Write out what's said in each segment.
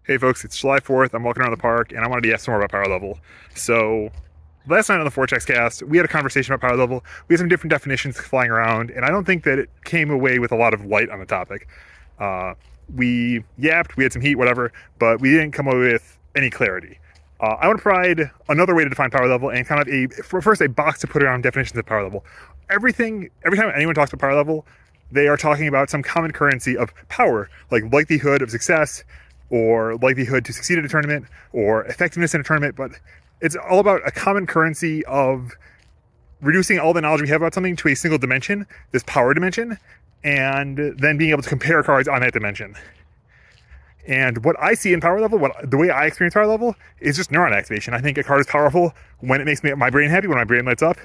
Hey folks, it's July 4th. I'm walking around the park and I wanted to ask some more about power level. So, last night on the Vortex cast, we had a conversation about power level. We had some different definitions flying around, and I don't think that it came away with a lot of light on the topic. Uh, we yapped, we had some heat, whatever, but we didn't come away with any clarity. I want to provide another way to define power level and kind of first a box to put around definitions of power level. Every time anyone talks about power level, they are talking about some common currency of power, like likelihood of success, or likelihood to succeed at a tournament, or effectiveness in a tournament, but it's all about a common currency of reducing all the knowledge we have about something to a single dimension, this power dimension, and then being able to compare cards on that dimension. And what I see in power level, the way I experience power level, is just neuron activation. I think a card is powerful when it makes my brain happy, when my brain lights up,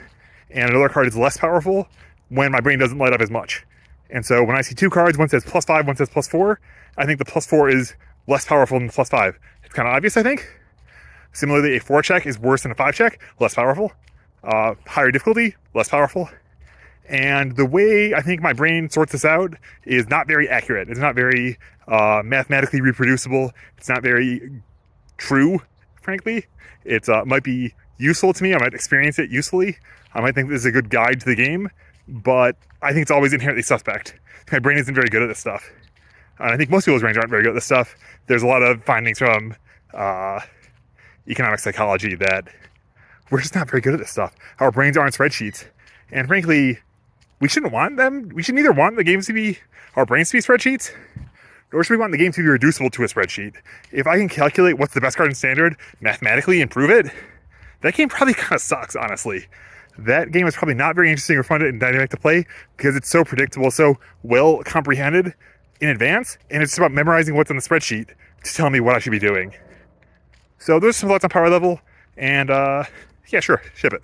and another card is less powerful when my brain doesn't light up as much. And so when I see two cards, one says +5, one says +4, I think the +4 is less powerful than the +5. It's kind of obvious, I think. Similarly, a 4 check is worse than a 5 check, less powerful. Higher difficulty, less powerful. And the way I think my brain sorts this out is not very accurate. It's not very mathematically reproducible. It's not very true, frankly. It might be useful to me. I might experience it usefully. I might think this is a good guide to the game, but I think it's always inherently suspect. My brain isn't very good at this stuff. And I think most people's brains aren't very good at this stuff. There's a lot of findings from economic psychology that we're just not very good at this stuff. Our brains aren't spreadsheets. And frankly, we shouldn't want them. We should neither want the games to be, our brains to be spreadsheets, nor should we want the game to be reducible to a spreadsheet. If I can calculate what's the best card in Standard mathematically and prove it, that game probably kind of sucks, honestly. That game is probably not very interesting or fun and dynamic to play because it's so predictable, so well comprehended in advance, and it's about memorizing what's on the spreadsheet to tell me what I should be doing. So those are some thoughts on power level, and yeah, sure, ship it.